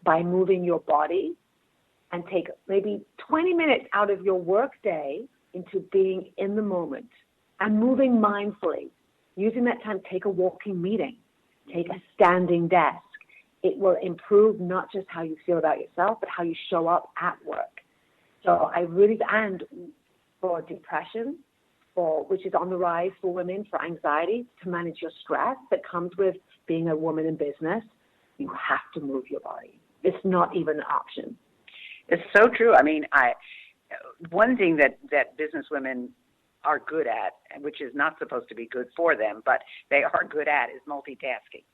by moving your body and take maybe 20 minutes out of your work day into being in the moment and moving mindfully. Using that time, take a walking meeting, take a standing desk. It will improve not just how you feel about yourself, but how you show up at work. So and for depression, which is on the rise for women, for anxiety, to manage your stress that comes with being a woman in business, you have to move your body. It's not even an option. It's so true. I mean, one thing that business women are good at, which is not supposed to be good for them, but they are good at, is multitasking.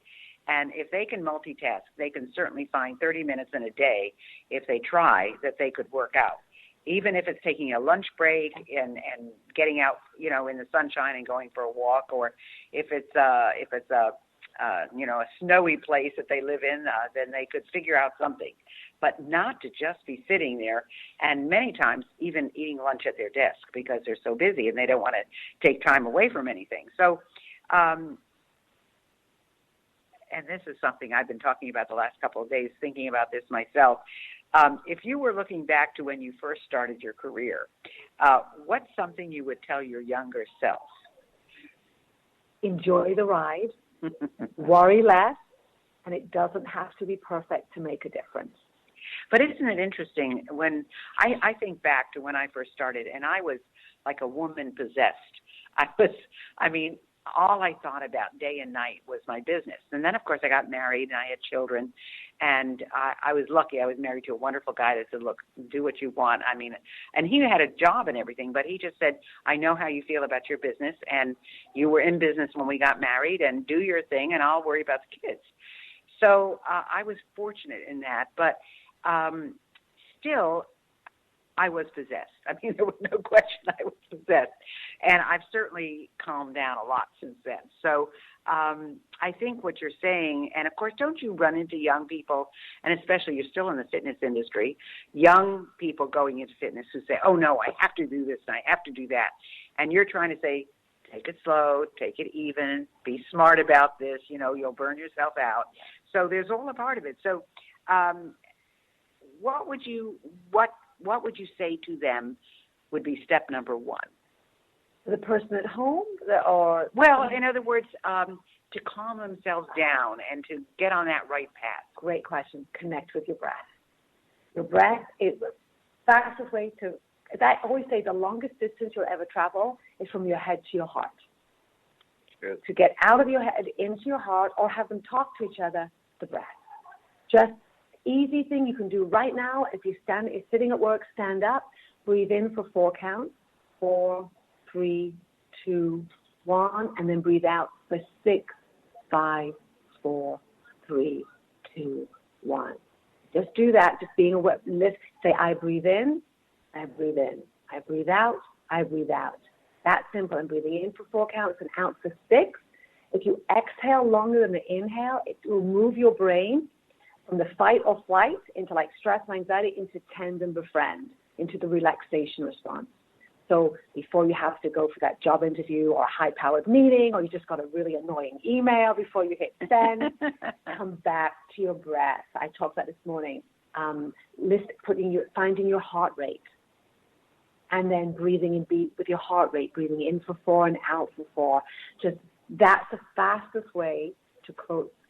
And if they can multitask, they can certainly find 30 minutes in a day, if they try, that they could work out. Even if it's taking a lunch break and getting out, in the sunshine and going for a walk, or if it's a snowy place that they live in, then they could figure out something. But not to just be sitting there, and many times even eating lunch at their desk because they're so busy and they don't want to take time away from anything. So, and this is something I've been talking about the last couple of days, thinking about this myself. If you were looking back to when you first started your career, what's something you would tell your younger self? Enjoy the ride, worry less, and it doesn't have to be perfect to make a difference. But isn't it interesting when I think back to when I first started, and I was like a woman possessed. All I thought about day and night was my business. And then, of course, I got married and I had children. And I was lucky. I was married to a wonderful guy that said, look, do what you want. And he had a job and everything, but he just said, I know how you feel about your business. And you were in business when we got married, and do your thing, and I'll worry about the kids. So I was fortunate in that. But still, I was possessed. There was no question I was possessed. And I've certainly calmed down a lot since then. So I think what you're saying, and of course, don't you run into young people, and especially you're still in the fitness industry, young people going into fitness who say, oh, no, I have to do this and I have to do that. And you're trying to say, take it slow, take it even, be smart about this, you'll burn yourself out. So there's all a part of it. So what would you say to them would be step number one? The person at home, in other words, to calm themselves down and to get on that right path. Great question. Connect with your breath. Your breath is the fastest way to. I always say the longest distance you'll ever travel is from your head to your heart. True. To get out of your head into your heart, or have them talk to each other, the breath. Just easy thing you can do right now. If you're sitting at work, stand up, breathe in for 4 counts, 4, 3, 2, 1, and then breathe out for 6, 5, 4, 3, 2, 1. Just do that. Just being aware. Say, I breathe in, I breathe in, I breathe out, I breathe out. That simple. And breathing in for 4 counts and out for 6. If you exhale longer than the inhale, it will move your brain from the fight or flight into like stress and anxiety into tend and befriend, into the relaxation response. So before you have to go for that job interview or a high-powered meeting, or you just got a really annoying email before you hit send, come back to your breath. I talked about this morning. Finding your heart rate, and then breathing in beat with your heart rate, breathing in for 4 and out for 4. That's the fastest way to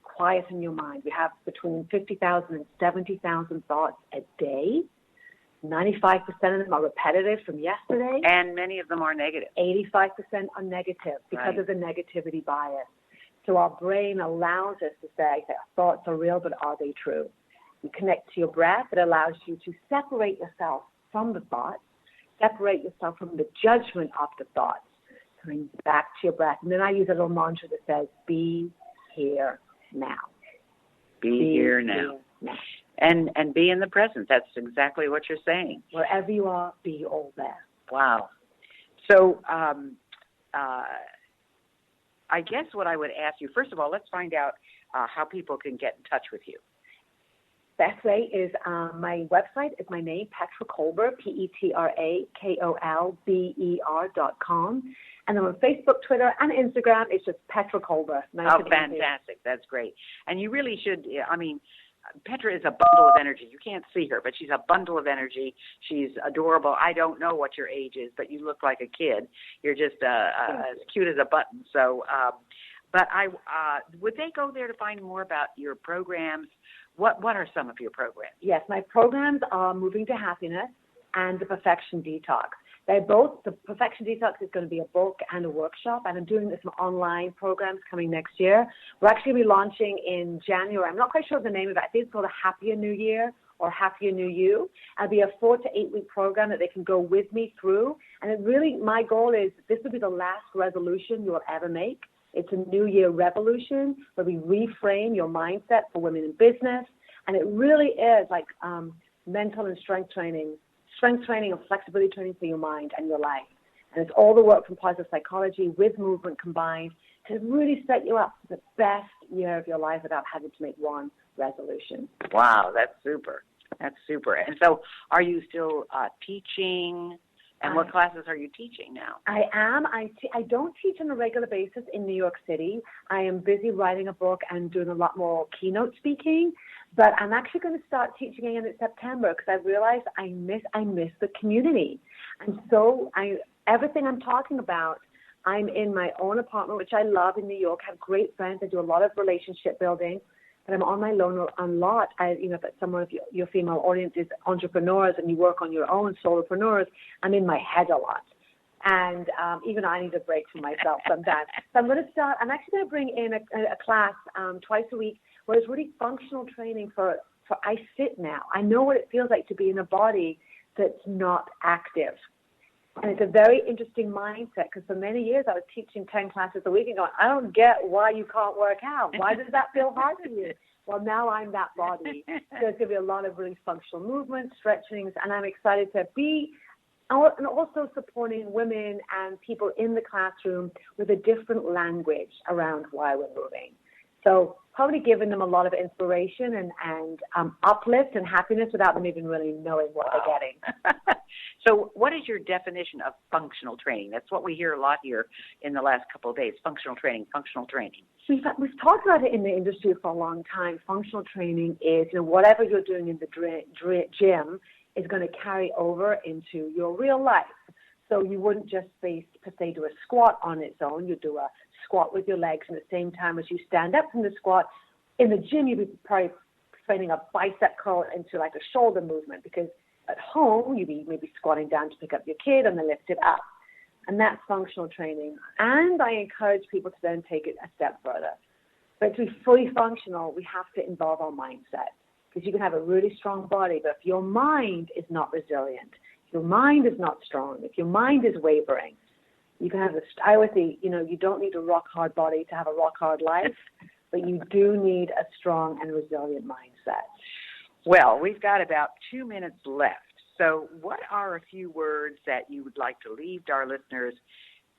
quieten your mind. We have between 50,000 and 70,000 thoughts a day. 95% of them are repetitive from yesterday. And many of them are negative. 85% are negative because of the negativity bias. So our brain allows us to say that thoughts are real, but are they true? You connect to your breath. It allows you to separate yourself from the thoughts, separate yourself from the judgment of the thoughts, coming back to your breath. And then I use a little mantra that says, be here now. Be here now. And be in the present. That's exactly what you're saying. Wherever you are, be all there. Wow. So I guess what I would ask you, first of all, let's find out how people can get in touch with you. Best way is my website is my name, PetraKolber, PetraKolber.com. And then on Facebook, Twitter, and Instagram, it's just PetraKolber. Oh, fantastic. That's great. And you really should, Petra is a bundle of energy. You can't see her, but she's a bundle of energy. She's adorable. I don't know what your age is, but you look like a kid. You're just as cute as a button. So, but would they go there to find more about your programs? What are some of your programs? Yes, my programs are Moving to Happiness and the Perfection Detox. The Perfection Detox is going to be a book and a workshop, and I'm doing some online programs coming next year. We're actually going to be launching in January. I'm not quite sure of the name of it. I think it's called a Happier New Year or Happier New You. It'll be a 4 to 8 week program that they can go with me through. And it really, my goal is this will be the last resolution you will ever make. It's a New Year revolution where we reframe your mindset for women in business. And it really is like mental and strength training and flexibility training for your mind and your life. And it's all the work from positive psychology with movement combined to really set you up for the best year of your life without having to make one resolution. Wow, that's super. That's super. And so are you still teaching? And what classes are you teaching now? I am. I don't teach on a regular basis in New York City. I am busy writing a book and doing a lot more keynote speaking. But I'm actually going to start teaching again in September because I realized I miss the community. And so everything I'm talking about, I'm in my own apartment, which I love in New York. I have great friends. I do a lot of relationship building. But I'm on my own a lot. If some of your female audience is entrepreneurs and you work on your own, solopreneurs, I'm in my head a lot. And even I need a break from myself sometimes. So I'm actually going to bring in a class twice a week where it's really functional training for I sit now. I know what it feels like to be in a body that's not active. And it's a very interesting mindset because for many years I was teaching 10 classes a week and going, I don't get why you can't work out. Why does that feel hard for you? Well, now I'm that body. So there's going to be a lot of really functional movements, stretchings, and I'm excited to be and also supporting women and people in the classroom with a different language around why we're moving. So probably giving them a lot of inspiration and uplift and happiness without them even really knowing what they're getting. So what is your definition of functional training? That's what we hear a lot here in the last couple of days, functional training. We've talked about it in the industry for a long time. Functional training is, whatever you're doing in the gym is going to carry over into your real life. So you wouldn't just do a squat on its own. You do a squat with your legs, and at the same time as you stand up from the squat, in the gym you'd be probably training a bicep curl into like a shoulder movement because at home you'd be maybe squatting down to pick up your kid and then lift it up. And that's functional training. And I encourage people to then take it a step further. But to be fully functional, we have to involve our mindset because you can have a really strong body, but if your mind is not resilient, if your mind is not strong, if your mind is wavering, you can have I would say, you don't need a rock-hard body to have a rock-hard life, but you do need a strong and resilient mindset. Well, we've got about 2 minutes left. So what are a few words that you would like to leave to our listeners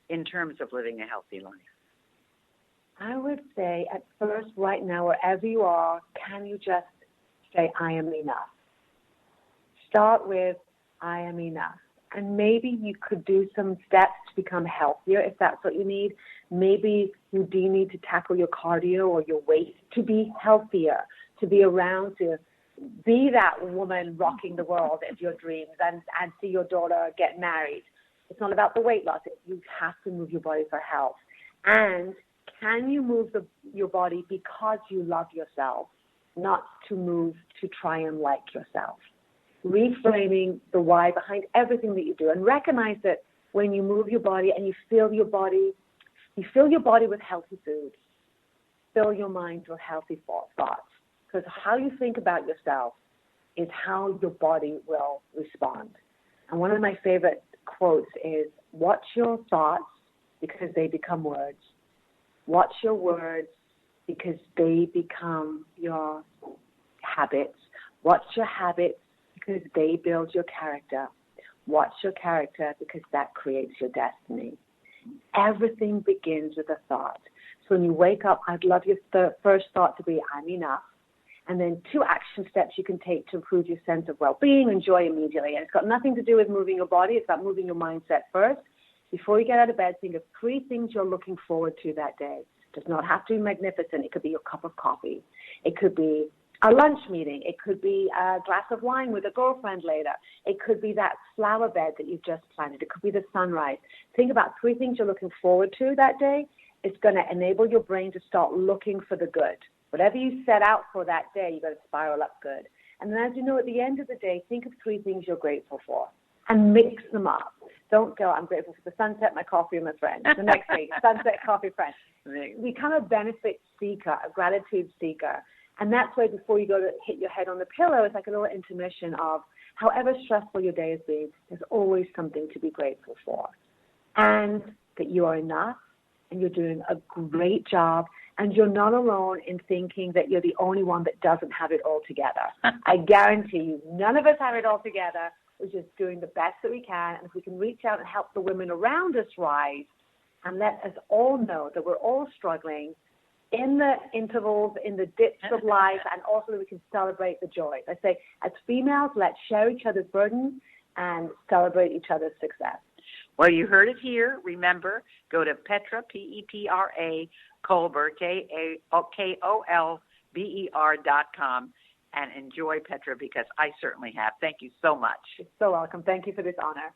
in terms of living a healthy life? I would say at first, right now, wherever you are, can you just say, I am enough? Start with, I am enough. And maybe you could do some steps to become healthier if that's what you need. Maybe you do need to tackle your cardio or your weight to be healthier, to be around, to be that woman rocking the world of your dreams and see your daughter get married. It's not about the weight loss. You have to move your body for health. And can you move your body because you love yourself, not to move to try and like yourself? Reframing the why behind everything that you do, and recognize that when you move your body and you fill your body with healthy food, fill your mind with healthy thoughts. Because how you think about yourself is how your body will respond. And one of my favorite quotes is, watch your thoughts because they become words. Watch your words because they become your habits. Watch your habits because they build your character. Watch your character because that creates your destiny. Everything begins with a thought. So when you wake up, I'd love your first thought to be, I'm enough. And then 2 action steps you can take to improve your sense of well-being and joy immediately. And it's got nothing to do with moving your body. It's about moving your mindset first. Before you get out of bed, think of 3 things you're looking forward to that day. It does not have to be magnificent. It could be your cup of coffee. It could be a lunch meeting. It could be a glass of wine with a girlfriend later. It could be that flower bed that you've just planted. It could be the sunrise. Think about 3 things you're looking forward to that day. It's going to enable your brain to start looking for the good. Whatever you set out for that day, you're going to spiral up good. And then as you know, at the end of the day, think of 3 things you're grateful for and mix them up. Don't go, I'm grateful for the sunset, my coffee, and my friends. The next day, sunset, coffee, friends. Become a benefit seeker, a gratitude seeker. And that's why before you go to hit your head on the pillow, it's like a little intermission of however stressful your day has been, there's always something to be grateful for. And that you are enough and you're doing a great job and you're not alone in thinking that you're the only one that doesn't have it all together. I guarantee you, none of us have it all together. We're just doing the best that we can. And if we can reach out and help the women around us rise and let us all know that we're all struggling in the intervals, in the dips of life, and also that we can celebrate the joys. I say, as females, let's share each other's burdens and celebrate each other's success. Well, you heard it here. Remember, go to Petra, Petra Kolber, KOLBER.com, and enjoy Petra, because I certainly have. Thank you so much. You're so welcome. Thank you for this honor.